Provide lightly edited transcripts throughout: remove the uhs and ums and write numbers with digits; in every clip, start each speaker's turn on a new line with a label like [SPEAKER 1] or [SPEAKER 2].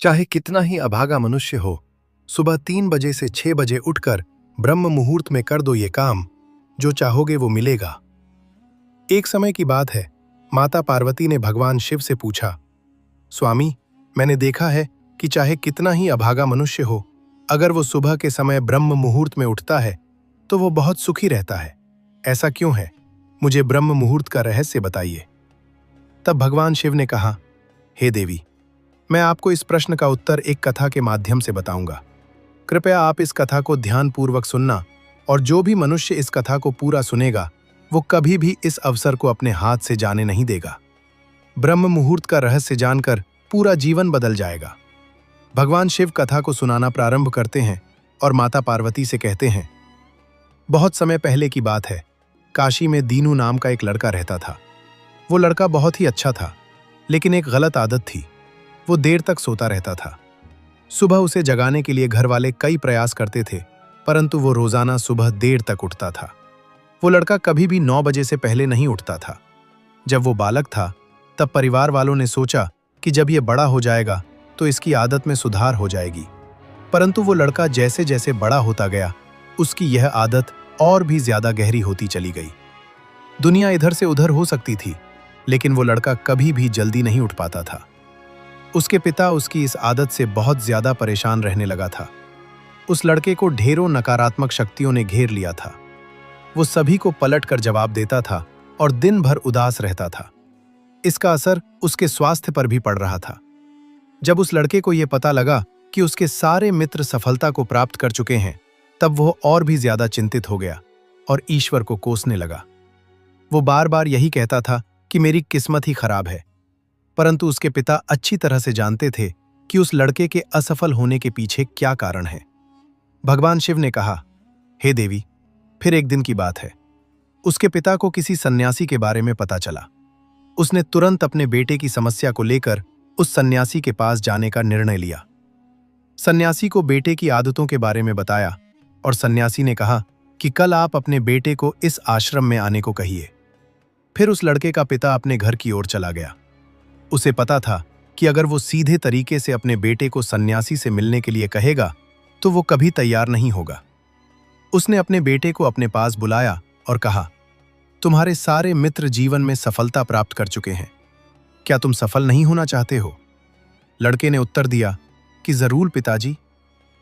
[SPEAKER 1] चाहे कितना ही अभागा मनुष्य हो, सुबह 3 बजे से 6 बजे उठकर ब्रह्म मुहूर्त में कर दो ये काम, जो चाहोगे वो मिलेगा। एक समय की बात है, माता पार्वती ने भगवान शिव से पूछा, स्वामी, मैंने देखा है कि चाहे कितना ही अभागा मनुष्य हो, अगर वो सुबह के समय ब्रह्म मुहूर्त में उठता है तो वो बहुत सुखी रहता है। ऐसा क्यों है? मुझे ब्रह्म मुहूर्त का रहस्य बताइए। तब भगवान शिव ने कहा, हे देवी, मैं आपको इस प्रश्न का उत्तर एक कथा के माध्यम से बताऊंगा। कृपया आप इस कथा को ध्यानपूर्वक सुनना, और जो भी मनुष्य इस कथा को पूरा सुनेगा वो कभी भी इस अवसर को अपने हाथ से जाने नहीं देगा। ब्रह्म मुहूर्त का रहस्य जानकर पूरा जीवन बदल जाएगा। भगवान शिव कथा को सुनाना प्रारंभ करते हैं और माता पार्वती से कहते हैं, बहुत समय पहले की बात है, काशी में दीनू नाम का एक लड़का रहता था। वो लड़का बहुत ही अच्छा था, लेकिन एक गलत आदत थी, वो देर तक सोता रहता था। सुबह उसे जगाने के लिए घर वाले कई प्रयास करते थे, परंतु वो रोजाना सुबह देर तक उठता था। वो लड़का कभी भी 9 बजे से पहले नहीं उठता था। जब वो बालक था, तब परिवार वालों ने सोचा कि जब ये बड़ा हो जाएगा तो इसकी आदत में सुधार हो जाएगी। परंतु वो लड़का जैसे जैसे बड़ा होता गया, उसकी यह आदत और भी ज्यादा गहरी होती चली गई। दुनिया इधर से उधर हो सकती थी, लेकिन वो लड़का कभी भी जल्दी नहीं उठ पाता था। उसके पिता उसकी इस आदत से बहुत ज्यादा परेशान रहने लगा था। उस लड़के को ढेरों नकारात्मक शक्तियों ने घेर लिया था। वो सभी को पलटकर जवाब देता था और दिन भर उदास रहता था। इसका असर उसके स्वास्थ्य पर भी पड़ रहा था। जब उस लड़के को यह पता लगा कि उसके सारे मित्र सफलता को प्राप्त कर चुके हैं, तब वो और भी ज्यादा चिंतित हो गया और ईश्वर को कोसने लगा। वो बार बार यही कहता था कि मेरी किस्मत ही खराब है। परंतु उसके पिता अच्छी तरह से जानते थे कि उस लड़के के असफल होने के पीछे क्या कारण है। भगवान शिव ने कहा, हे देवी, फिर एक दिन की बात है, उसके पिता को किसी सन्यासी के बारे में पता चला। उसने तुरंत अपने बेटे की समस्या को लेकर उस सन्यासी के पास जाने का निर्णय लिया। सन्यासी को बेटे की आदतों के बारे में बताया और सन्यासी ने कहा कि कल आप अपने बेटे को इस आश्रम में आने को कहिए। फिर उस लड़के का पिता अपने घर की ओर चला गया। उसे पता था कि अगर वो सीधे तरीके से अपने बेटे को सन्यासी से मिलने के लिए कहेगा तो वो कभी तैयार नहीं होगा। उसने अपने बेटे को अपने पास बुलाया और कहा, तुम्हारे सारे मित्र जीवन में सफलता प्राप्त कर चुके हैं, क्या तुम सफल नहीं होना चाहते हो? लड़के ने उत्तर दिया कि जरूर पिताजी,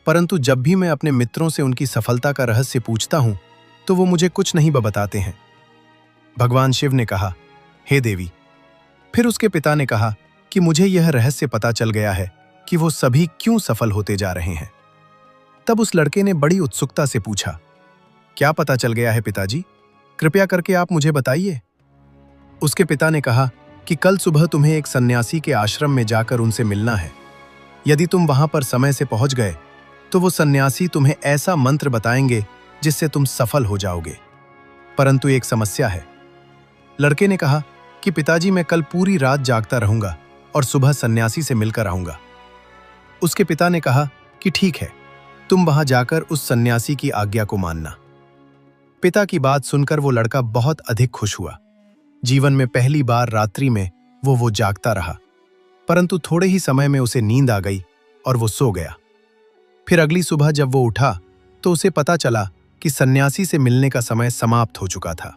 [SPEAKER 1] परंतु जब भी मैं अपने मित्रों से उनकी सफलता का रहस्य पूछता हूं तो वो मुझे कुछ नहीं बताते हैं। भगवान शिव ने कहा, हे देवी। फिर उसके पिता ने कहा कि मुझे यह रहस्य पता चल गया है कि वो सभी क्यों सफल होते जा रहे हैं। तब उस लड़के ने बड़ी उत्सुकता से पूछा, क्या पता चल गया है पिताजी? कृपया करके आप मुझे बताइए। उसके पिता ने कहा कि कल सुबह तुम्हें एक सन्यासी के आश्रम में जाकर उनसे मिलना है। यदि तुम वहां पर समय से पहुंच गए तो वो सन्यासी तुम्हें ऐसा मंत्र बताएंगे जिससे तुम सफल हो जाओगे। परंतु एक समस्या है। लड़के ने कहा कि पिताजी, मैं कल पूरी रात जागता रहूंगा और सुबह सन्यासी से मिलकर आऊंगा। उसके पिता ने कहा कि ठीक है, तुम वहां जाकर उस सन्यासी की आज्ञा को मानना। पिता की बात सुनकर वो लड़का बहुत अधिक खुश हुआ। जीवन में पहली बार रात्रि में वो जागता रहा, परंतु थोड़े ही समय में उसे नींद आ गई और वो सो गया। फिर अगली सुबह जब वो उठा तो उसे पता चला कि सन्यासी से मिलने का समय समाप्त हो चुका था।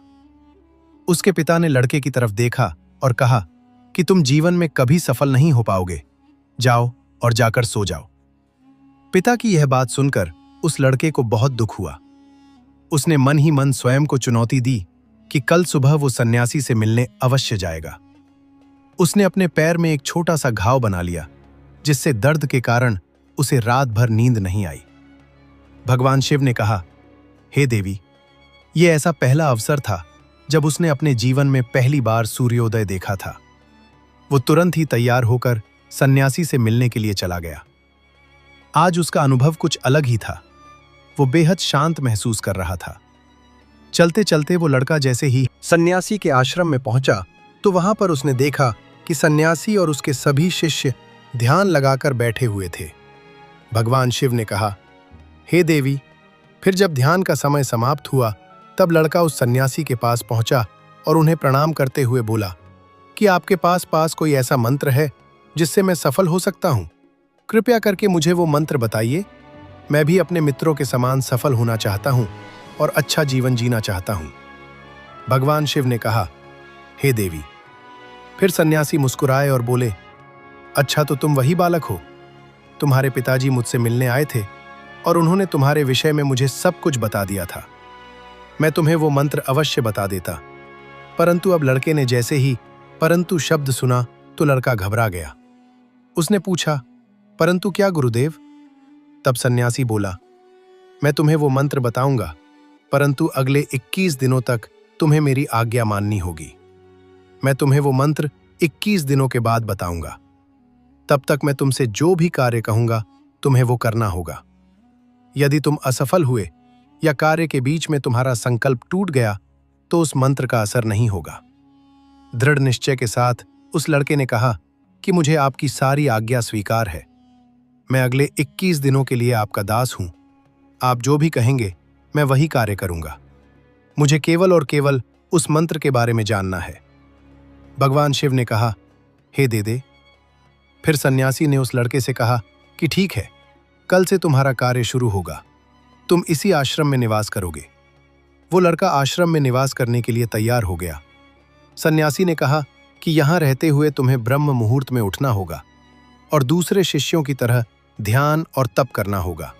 [SPEAKER 1] उसके पिता ने लड़के की तरफ देखा और कहा कि तुम जीवन में कभी सफल नहीं हो पाओगे, जाओ और जाकर सो जाओ। पिता की यह बात सुनकर उस लड़के को बहुत दुख हुआ। उसने मन ही मन स्वयं को चुनौती दी कि कल सुबह वो सन्यासी से मिलने अवश्य जाएगा। उसने अपने पैर में एक छोटा सा घाव बना लिया, जिससे दर्द के कारण उसे रात भर नींद नहीं आई। भगवान शिव ने कहा, हे देवी, यह ऐसा पहला अवसर था जब उसने अपने जीवन में पहली बार सूर्योदय देखा था। वो तुरंत ही तैयार होकर सन्यासी से मिलने के लिए चला गया। आज उसका अनुभव कुछ अलग ही था। वो बेहद शांत महसूस कर रहा था। चलते चलते वो लड़का जैसे ही सन्यासी के आश्रम में पहुंचा तो वहां पर उसने देखा कि सन्यासी और उसके सभी शिष्य ध्यान लगाकर बैठे हुए थे। भगवान शिव ने कहा, हे देवी। फिर जब ध्यान का समय समाप्त हुआ तब लड़का उस सन्यासी के पास पहुंचा और उन्हें प्रणाम करते हुए बोला कि आपके पास कोई ऐसा मंत्र है जिससे मैं सफल हो सकता हूं? कृपया करके मुझे वो मंत्र बताइए। मैं भी अपने मित्रों के समान सफल होना चाहता हूँ और अच्छा जीवन जीना चाहता हूँ। भगवान शिव ने कहा, हे देवी। फिर सन्यासी मुस्कुराए और बोले, अच्छा तो तुम वही बालक हो। तुम्हारे पिताजी मुझसे मिलने आए थे और उन्होंने तुम्हारे विषय में मुझे सब कुछ बता दिया था। मैं तुम्हें वो मंत्र अवश्य बता देता, परंतु अब लड़के ने जैसे ही परंतु शब्द सुना तो लड़का घबरा गया। उसने पूछा, परंतु क्या गुरुदेव? तब सन्यासी बोला, मैं तुम्हें वो मंत्र बताऊंगा, परंतु अगले 21 दिनों तक तुम्हें मेरी आज्ञा माननी होगी। मैं तुम्हें वो मंत्र 21 दिनों के बाद बताऊंगा। तब तक मैं तुमसे जो भी कार्य कहूंगा तुम्हें वो करना होगा। यदि तुम असफल हुए या कार्य के बीच में तुम्हारा संकल्प टूट गया तो उस मंत्र का असर नहीं होगा। दृढ़ निश्चय के साथ उस लड़के ने कहा कि मुझे आपकी सारी आज्ञा स्वीकार है। मैं अगले 21 दिनों के लिए आपका दास हूं। आप जो भी कहेंगे मैं वही कार्य करूंगा। मुझे केवल और केवल उस मंत्र के बारे में जानना है। भगवान शिव ने कहा, हे दे। फिर सन्यासी ने उस लड़के से कहा कि ठीक है, कल से तुम्हारा कार्य शुरू होगा। तुम इसी आश्रम में निवास करोगे। वो लड़का आश्रम में निवास करने के लिए तैयार हो गया। सन्यासी ने कहा कि यहां रहते हुए तुम्हें ब्रह्म मुहूर्त में उठना होगा और दूसरे शिष्यों की तरह ध्यान और तप करना होगा।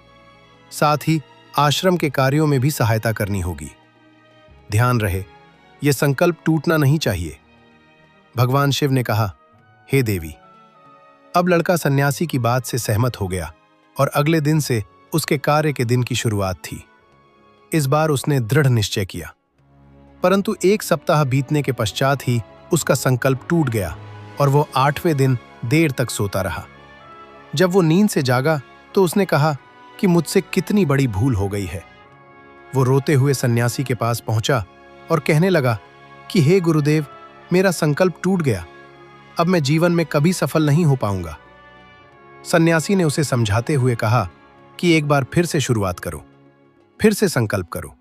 [SPEAKER 1] साथ ही आश्रम के कार्यों में भी सहायता करनी होगी। ध्यान रहे, यह संकल्प टूटना नहीं चाहिए। भगवान शिव ने कहा, हे देवी। अब लड़का सन्यासी की बात से सहमत हो गया और अगले दिन से उसके कार्य के दिन की शुरुआत थी। इस बार उसने दृढ़ निश्चय किया, परंतु 1 सप्ताह बीतने के पश्चात ही उसका संकल्प टूट गया और वो 8वें दिन देर तक सोता रहा। जब वो नींद से जागा तो उसने कहा कि मुझसे कितनी बड़ी भूल हो गई है। वो रोते हुए सन्यासी के पास पहुंचा और कहने लगा कि हे गुरुदेव, मेरा संकल्प टूट गया। अब मैं जीवन में कभी सफल नहीं हो पाऊंगा। सन्यासी ने उसे समझाते हुए कहा कि एक बार फिर से शुरुआत करो, फिर से संकल्प करो।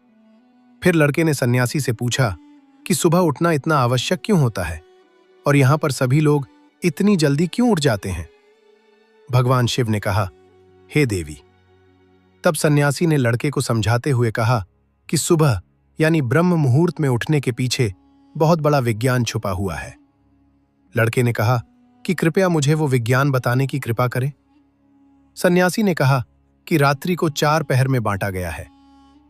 [SPEAKER 1] फिर लड़के ने सन्यासी से पूछा कि सुबह उठना इतना आवश्यक क्यों होता है और यहां पर सभी लोग इतनी जल्दी क्यों उठ जाते हैं? भगवान शिव ने कहा, हे देवी। तब सन्यासी ने लड़के को समझाते हुए कहा कि सुबह यानी ब्रह्म मुहूर्त में उठने के पीछे बहुत बड़ा विज्ञान छुपा हुआ है। लड़के ने कहा कि कृपया मुझे वो विज्ञान बताने की कृपा करें। सन्यासी ने कहा कि रात्रि को 4 पहर में बांटा गया है।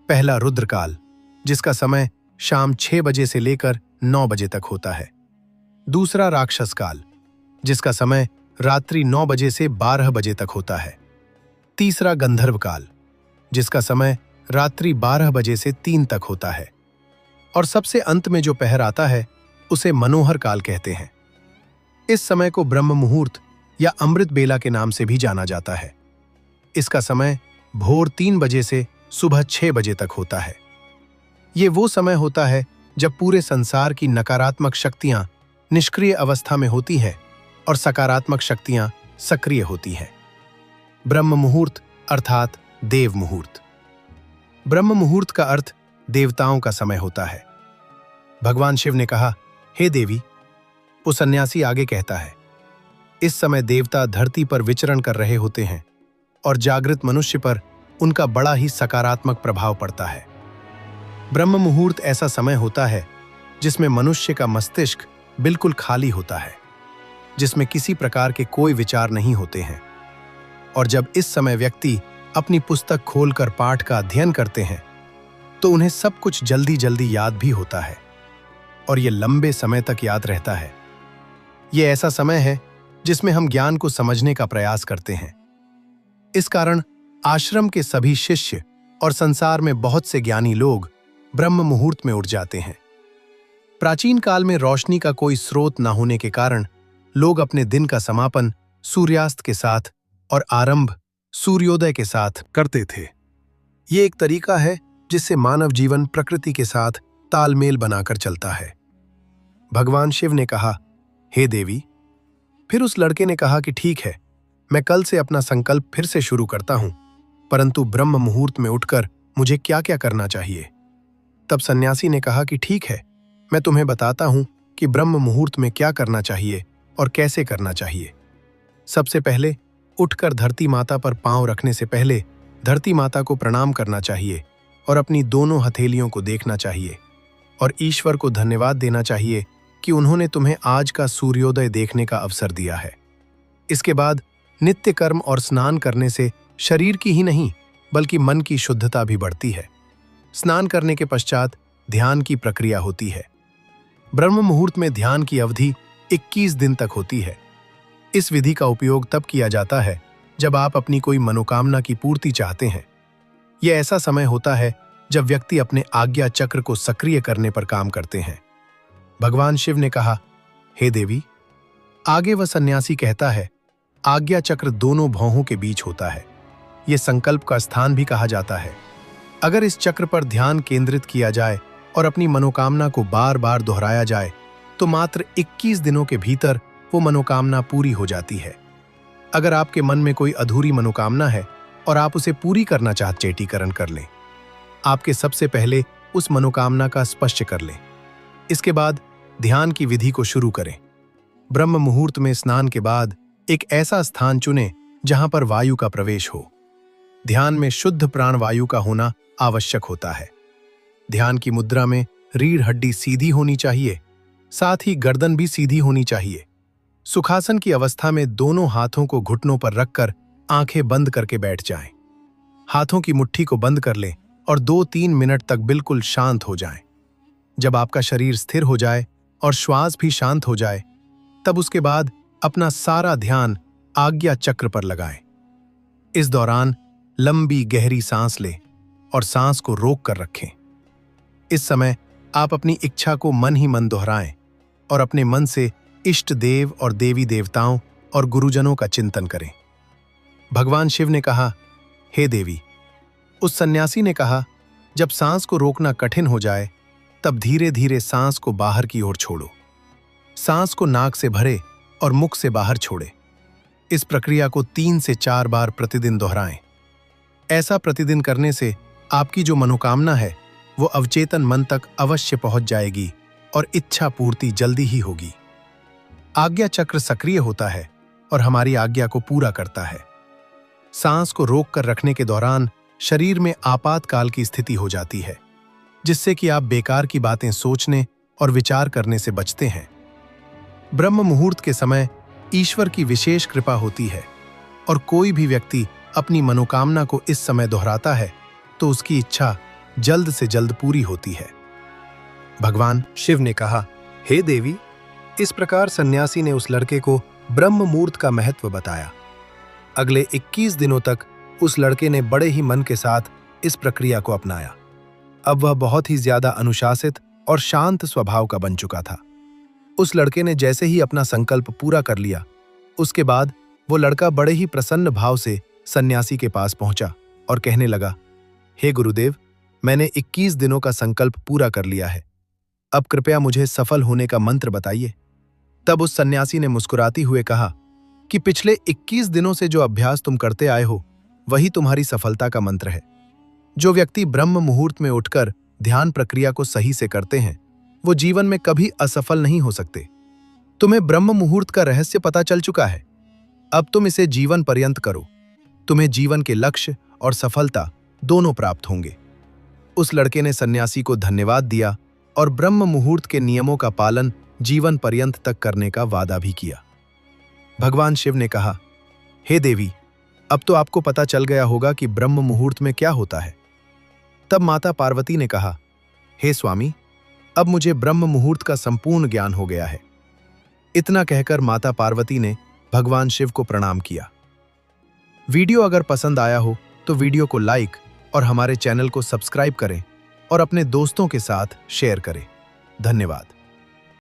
[SPEAKER 1] पहला रुद्रकाल, जिसका समय शाम 6 बजे से लेकर 9 बजे तक होता है। दूसरा राक्षस काल, जिसका समय रात्रि 9 बजे से 12 बजे तक होता है। तीसरा गंधर्व काल, जिसका समय रात्रि 12 बजे से 3 तक होता है। और सबसे अंत में जो पहर आता है उसे मनोहर काल कहते हैं। इस समय को ब्रह्म मुहूर्त या अमृत बेला के नाम से भी जाना जाता है। इसका समय भोर 3 बजे से सुबह 6 बजे तक होता है। ये वो समय होता है जब पूरे संसार की नकारात्मक शक्तियां निष्क्रिय अवस्था में होती हैं और सकारात्मक शक्तियां सक्रिय होती हैं। ब्रह्म मुहूर्त अर्थात देव मुहूर्त। ब्रह्म मुहूर्त का अर्थ देवताओं का समय होता है। भगवान शिव ने कहा, हे देवी। वो सन्यासी आगे कहता है, इस समय देवता धरती पर विचरण कर रहे होते हैं और जागृत मनुष्य पर उनका बड़ा ही सकारात्मक प्रभाव पड़ता है। ब्रह्म मुहूर्त ऐसा समय होता है जिसमें मनुष्य का मस्तिष्क बिल्कुल खाली होता है, जिसमें किसी प्रकार के कोई विचार नहीं होते हैं। और जब इस समय व्यक्ति अपनी पुस्तक खोलकर पाठ का अध्ययन करते हैं तो उन्हें सब कुछ जल्दी जल्दी याद भी होता है और ये लंबे समय तक याद रहता है। ये ऐसा समय है जिसमें हम ज्ञान को समझने का प्रयास करते हैं। इस कारण आश्रम के सभी शिष्य और संसार में बहुत से ज्ञानी लोग ब्रह्म मुहूर्त में उठ जाते हैं। प्राचीन काल में रोशनी का कोई स्रोत न होने के कारण लोग अपने दिन का समापन सूर्यास्त के साथ और आरंभ सूर्योदय के साथ करते थे। ये एक तरीका है जिससे मानव जीवन प्रकृति के साथ तालमेल बनाकर चलता है। भगवान शिव ने कहा, हे देवी। फिर उस लड़के ने कहा कि ठीक है, मैं कल से अपना संकल्प फिर से शुरू करता हूं, परंतु ब्रह्म मुहूर्त में उठकर मुझे क्या क्या करना चाहिए? तब सन्यासी ने कहा कि ठीक है, मैं तुम्हें बताता हूं कि ब्रह्म मुहूर्त में क्या करना चाहिए और कैसे करना चाहिए। सबसे पहले उठकर धरती माता पर पांव रखने से पहले धरती माता को प्रणाम करना चाहिए और अपनी दोनों हथेलियों को देखना चाहिए और ईश्वर को धन्यवाद देना चाहिए कि उन्होंने तुम्हें आज का सूर्योदय देखने का अवसर दिया है। इसके बाद नित्य कर्म और स्नान करने से शरीर की ही नहीं बल्कि मन की शुद्धता भी बढ़ती है। स्नान करने के पश्चात ध्यान की प्रक्रिया होती है। ब्रह्म मुहूर्त में ध्यान की अवधि 21 दिन तक होती है। इस विधि का उपयोग तब किया जाता है जब आप अपनी कोई मनोकामना की पूर्ति चाहते हैं। यह ऐसा समय होता है जब व्यक्ति अपने आज्ञा चक्र को सक्रिय करने पर काम करते हैं। भगवान शिव ने कहा, हे देवी। आगे वह सन्यासी कहता है, आज्ञा चक्र दोनों भौहों के बीच होता है। यह संकल्प का स्थान भी कहा जाता है। अगर इस चक्र पर ध्यान केंद्रित किया जाए और अपनी मनोकामना को बार बार दोहराया जाए तो मात्र 21 दिनों के भीतर वो मनोकामना पूरी हो जाती है। अगर आपके मन में कोई अधूरी मनोकामना है और आप उसे पूरी करना चाहते, चेटीकरण कर लें। आपके सबसे पहले उस मनोकामना का स्पष्ट कर लें। इसके बाद ध्यान की विधि को शुरू करें। ब्रह्म मुहूर्त में स्नान के बाद एक ऐसा स्थान चुनें जहां पर वायु का प्रवेश हो। ध्यान में शुद्ध प्राण वायु का होना आवश्यक होता है। ध्यान की मुद्रा में रीढ़ हड्डी सीधी होनी चाहिए, साथ ही गर्दन भी सीधी होनी चाहिए। सुखासन की अवस्था में दोनों हाथों को घुटनों पर रखकर आंखें बंद करके बैठ जाएं। हाथों की मुट्ठी को बंद कर लें और 2-3 मिनट तक बिल्कुल शांत हो जाएं। जब आपका शरीर स्थिर हो जाए और श्वास भी शांत हो जाए, तब उसके बाद अपना सारा ध्यान आज्ञा चक्र पर लगाएं। इस दौरान लंबी गहरी सांस लें और सांस को रोक कर रखें। इस समय आप अपनी इच्छा को मन ही मन दोहराएं और अपने मन से इष्ट देव और देवी देवताओं और गुरुजनों का चिंतन करें। भगवान शिव ने कहा, हे देवी। उस सन्यासी ने कहा, जब सांस को रोकना कठिन हो जाए तब धीरे धीरे सांस को बाहर की ओर छोड़ो। सांस को नाक से भरे और मुख से बाहर छोड़े। इस प्रक्रिया को 3 से 4 बार प्रतिदिन दोहराएं। ऐसा प्रतिदिन करने से आपकी जो मनोकामना है वो अवचेतन मन तक अवश्य पहुंच जाएगी और इच्छा पूर्ति जल्दी ही होगी। आज्ञा चक्र सक्रिय होता है और हमारी आज्ञा को पूरा करता है। सांस को रोक कर रखने के दौरान शरीर में आपातकाल की स्थिति हो जाती है, जिससे कि आप बेकार की बातें सोचने और विचार करने से बचते हैं। ब्रह्म मुहूर्त के समय ईश्वर की विशेष कृपा होती है और कोई भी व्यक्ति अपनी मनोकामना को इस समय दोहराता है तो उसकी इच्छा जल्द से जल्द पूरी होती है। भगवान शिव ने कहा, हे देवी। इस प्रकार सन्यासी ने उस लड़के को ब्रह्म मुहूर्त का महत्व बताया। अगले 21 दिनों तक उस लड़के ने बड़े ही मन के साथ इस प्रक्रिया को अपनाया। अब वह बहुत ही ज्यादा अनुशासित और शांत स्वभाव का बन चुका था। उस लड़के ने जैसे ही अपना संकल्प पूरा कर लिया, उसके बाद वो लड़का बड़े ही प्रसन्न भाव से सन्यासी के पास पहुंचा और कहने लगा, हे गुरुदेव, मैंने 21 दिनों का संकल्प पूरा कर लिया है। अब कृपया मुझे सफल होने का मंत्र बताइए। तब उस सन्यासी ने मुस्कुराते हुए कहा कि पिछले 21 दिनों से जो अभ्यास तुम करते आए हो वही तुम्हारी सफलता का मंत्र है। जो व्यक्ति ब्रह्म मुहूर्त में उठकर ध्यान प्रक्रिया को सही से करते हैं वो जीवन में कभी असफल नहीं हो सकते। तुम्हें ब्रह्म मुहूर्त का रहस्य पता चल चुका है। अब तुम इसे जीवन पर्यंत करो। तुम्हें जीवन के लक्ष्य और सफलता दोनों प्राप्त होंगे। उस लड़के ने सन्यासी को धन्यवाद दिया और ब्रह्म मुहूर्त के नियमों का पालन जीवन पर्यंत तक करने का वादा भी किया। भगवान शिव ने कहा, हे देवी, अब तो आपको पता चल गया होगा कि ब्रह्म मुहूर्त में क्या होता है। तब माता पार्वती ने कहा, हे स्वामी, अब मुझे ब्रह्म मुहूर्त का संपूर्ण ज्ञान हो गया है। इतना कहकर माता पार्वती ने भगवान शिव को प्रणाम किया। वीडियो अगर पसंद आया हो तो वीडियो को लाइक और हमारे चैनल को सब्सक्राइब करें और अपने दोस्तों के साथ शेयर करें। धन्यवाद।